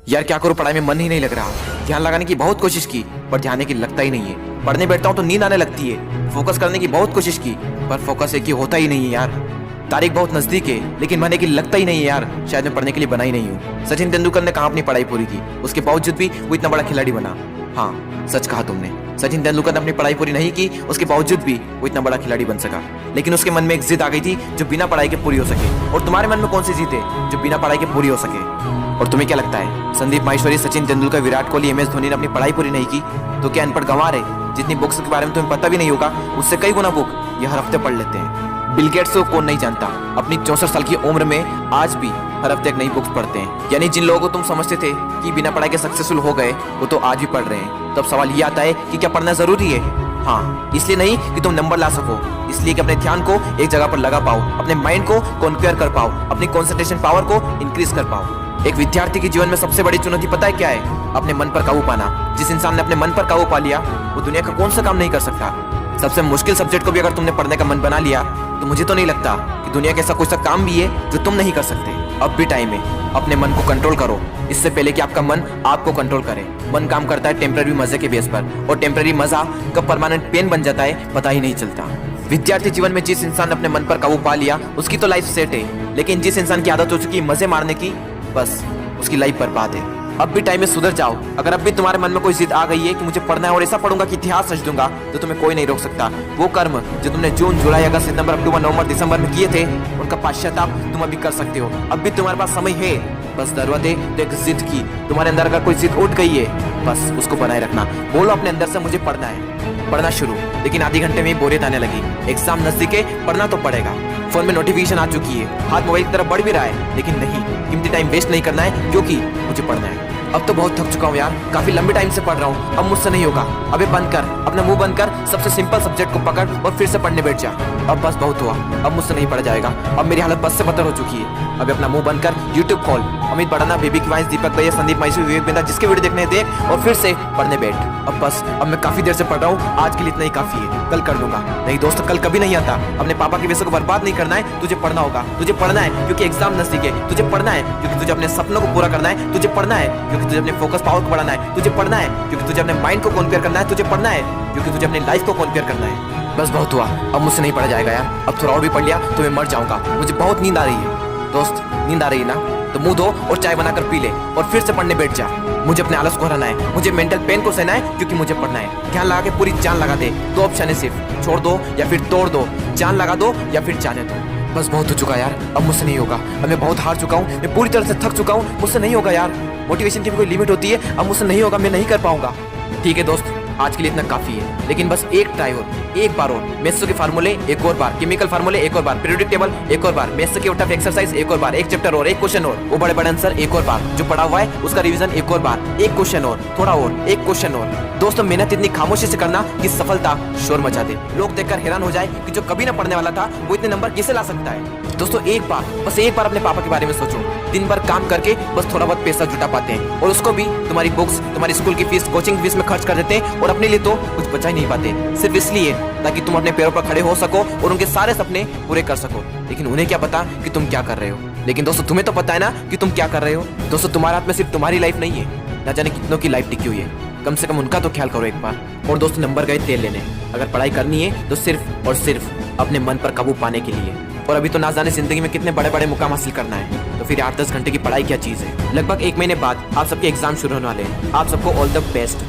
यार क्या करूँ, पढ़ाई में मन ही नहीं लग रहा। ध्यान लगाने की बहुत कोशिश की पर ध्यान की लगता ही नहीं है। पढ़ने बैठता हूँ तो नींद आने लगती है। फोकस करने की बहुत कोशिश की पर फोकस एक ही होता ही नहीं है यार। तारीख बहुत नजदीक है लेकिन मन की लगता ही नहीं है यार। शायद मैं पढ़ने के लिए बना ही नहीं हूँ। सचिन तेंदुलकर ने कहाँ अपनी पढ़ाई पूरी की, उसके बावजूद भी वो इतना बड़ा खिलाड़ी बना। हाँ सच कहा तुमने, सचिन तेंदुलकर ने अपनी पढ़ाई पूरी नहीं की, उसके बावजूद भी वो इतना बड़ा खिलाड़ी बन सका। लेकिन उसके मन में एक जिद आ गई थी जो बिना पढ़ाई के पूरी हो सके। और तुम्हारे मन में कौन सी जिद है जो बिना पढ़ाई के पूरी हो सके? और तुम्हें क्या लगता है संदीप माहेश्वरी, सचिन तेंदुलकर, विराट कोहली, MS धोनी ने अपनी पढ़ाई पूरी नहीं की तो क्या अनपढ़ गंवार है? जितनी बुक्स के बारे में तुम्हें पता भी नहीं होगा उससे कई गुना बुक ये हर हफ्ते पढ़ लेते हैं। बिल गेट्स को कौन नहीं जानता, अपनी 64 साल की उम्र में आज भी हर हफ्ते एक नई बुक्स पढ़ते हैं। यानी जिन लोगों को तुम समझते थे कि बिना पढ़ाई के सक्सेसफुल हो गए वो तो आज भी पढ़ रहे हैं। तब सवाल ये आता है कि क्या पढ़ना जरूरी है? हाँ, इसलिए नहीं कि तुम नंबर ला सको, इसलिए कि अपने ध्यान को एक जगह पर लगा पाओ, अपने माइंड को कॉन्क्वेयर कर पाओ, अपनी कॉन्सेंट्रेशन पावर को इंक्रीज कर पाओ। एक विद्यार्थी के जीवन में सबसे बड़ी चुनौती पता है क्या है? अपने मन पर काबू पाना। जिस इंसान ने अपने मन पर काबू पा लिया वो दुनिया का कौन सा काम नहीं कर सकता। सबसे मुश्किल सब्जेक्ट को भी अगर तुमने पढ़ने का मन बना लिया तो मुझे तो नहीं लगता कि दुनिया का ऐसा कोई सा काम भी है जो तुम नहीं कर सकते। अब भी टाइम है, अपने मन को कंट्रोल करो इससे पहले कि आपका मन आपको कंट्रोल करे। मन काम करता है टेम्पररी मजे के बेस पर और टेम्पररी मजा कब परमानेंट पेन बन जाता है पता ही नहीं चलता। विद्यार्थी जीवन में जिस इंसान ने अपने मन पर काबू पा लिया उसकी तो लाइफ सेट है, लेकिन जिस इंसान की आदत हो चुकी है मजे मारने की, बस उसकी लाइफ बर्बाद है। अब भी टाइम में सुधर जाओ। अगर अब भी तुम्हारे मन में कोई जिद आ गई है कि मुझे पढ़ना है और ऐसा पढ़ूंगा कि इतिहास रच दूंगा तो तुम्हें कोई नहीं रोक सकता। वो कर्म जो तुमने जून, जुलाई, अगस्त, सितंबर, अक्टूबर, नवंबर, दिसंबर में किए थे उनका पश्चाताप तुम अभी कर सकते हो। अब भी तुम्हारे पास समय है, बस जरूरत है तो एक जिद की। तुम्हारे अंदर अगर कोई जिद उठ गई है बस उसको बनाए रखना। बोलो अपने अंदर से मुझे पढ़ना है, पढ़ना शुरू। लेकिन आधे घंटे में बोरियत आने लगी, एग्जाम नजदीक है, पढ़ना तो पड़ेगा। फोन में नोटिफिकेशन आ चुकी है, हाथ मोबाइल की तरफ बढ़ भी रहा है, लेकिन नहीं, कीमती टाइम वेस्ट नहीं करना है क्योंकि मुझे पढ़ना है। अब तो बहुत थक चुका हूँ यार, काफी लंबे टाइम से पढ़ रहा हूँ, अब मुझसे नहीं होगा। अबे बंद कर, अपना मुंह बंद कर, सबसे सिंपल सब्जेक्ट को पकड़ और फिर से पढ़ने बैठ जा। अब बस बहुत हुआ, अब मुझसे नहीं पढ़ा जाएगा। अब मेरी हालत बस से बदतर हो चुकी है। अबे अपना मुंह बंद कर, यूट्यूब खोल, अमित बड़ाना, बेबी की वाइस, दीपक भैया, संदीप माहेश्वरी, विवेक बिंदा, जिसके वीडियो देखने देख और फिर से पढ़ने बैठ। अब बस, अब मैं काफी देर से पढ़ रहा हूँ, आज के लिए इतना ही काफी है, कल कर लूंगा। नहीं दोस्त, कल कभी नहीं आता। अपने पापा के पैसे को बर्बाद नहीं करना है, तुझे पढ़ना होगा। तुझे पढ़ना है क्योंकि एग्जाम नजदीक है, तुझे पढ़ना है क्योंकि तुझे अपने सपनों को पूरा करना है, तुझे पढ़ना है क्योंकि तुझे अपने फोकस पावर को बढ़ाना है, तुझे पढ़ना है क्योंकि तुझे अपने माइंड को कॉन्क्वेयर करना है, तुझे पढ़ना है क्योंकि तुझे अपनी लाइफ को कॉन्क्वेयर करना है। बस बहुत हुआ, अब मुझसे नहीं पढ़ा जाएगा यार। अब थोड़ा और भी पढ़ लिया तो मैं मर जाऊंगा। मुझे बहुत नींद आ रही है। दोस्त, नींद आ रही है ना तो मुंह धो और चाय बनाकर पी ले और फिर से पढ़ने बैठ जा। मुझे अपने आलस को हराना है, मुझे मेंटल पेन को सहना है क्योंकि मुझे पढ़ना है। ध्यान लगा के पूरी जान लगा दे। दो ऑप्शन है सिर्फ, छोड़ दो या फिर तोड़ दो, जान लगा दो या फिर जाने दो। बस बहुत हो चुका यार, अब मुझसे नहीं होगा। अब मैं बहुत हार चुका हूँ, मैं पूरी तरह से थक चुका हूँ, मुझसे नहीं होगा यार। मोटिवेशन की भी कोई लिमिट होती है, अब मुझसे नहीं होगा, मैं नहीं कर पाऊंगा। ठीक है दोस्त, आज के लिए इतना काफी है, लेकिन बस एक ट्राई और, एक बार और। मैथ्स के फार्मूले एक और बार, केमिकल फार्मूले एक और बार, पीरियोडिक टेबल एक और बार, मैथ्स के टफ एक्सरसाइज एक और बार, एक चैप्टर और, एक क्वेश्चन और, वो बड़े बड़े आंसर एक और बार, जो पढ़ा हुआ है उसका रिवीजन एक और बार, एक क्वेश्चन और, थोड़ा और, एक क्वेश्चन और। दोस्तों, मेहनत इतनी खामोशी से करना कि सफलता शोर मचा दे, लोग देखकर हैरान हो जाए कि जो कभी ना पढ़ने वाला था वो इतने नंबर कैसे ला सकता है। दोस्तों, एक बार, बस एक बार अपने पापा के बारे में सोचो। दिन भर काम करके बस थोड़ा बहुत पैसा जुटा पाते हैं और उसको भी तुम्हारी बुक्स, तुम्हारी स्कूल की फीस, कोचिंग फीस में खर्च कर देते हैं और अपने लिए तो कुछ बचा ही नहीं पाते, सिर्फ इसलिए ताकि तुम अपने पैरों पर खड़े हो सको और उनके सारे सपने पूरे कर सको। लेकिन उन्हें क्या पता कि तुम क्या कर रहे हो। लेकिन दोस्तों, तुम्हें तो पता है ना कि तुम क्या कर रहे हो। दोस्तों, तुम्हारे हाथ में सिर्फ तुम्हारी लाइफ नहीं है, ना जाने कितनों की लाइफ टिकी हुई है। कम से कम उनका तो ख्याल करो एक बार। और दोस्तों, नंबर गए तेल लेने। अगर पढ़ाई करनी है तो सिर्फ और सिर्फ अपने मन पर काबू पाने के लिए। और अभी तो ना जाने जिंदगी में कितने बड़े बड़े मुकाम हासिल करना है, तो फिर 8-10 घंटे की पढ़ाई क्या चीज है। लगभग 1 महीने बाद आप सबके एग्जाम शुरू होने वाले हैं। आप सबको ऑल द बेस्ट।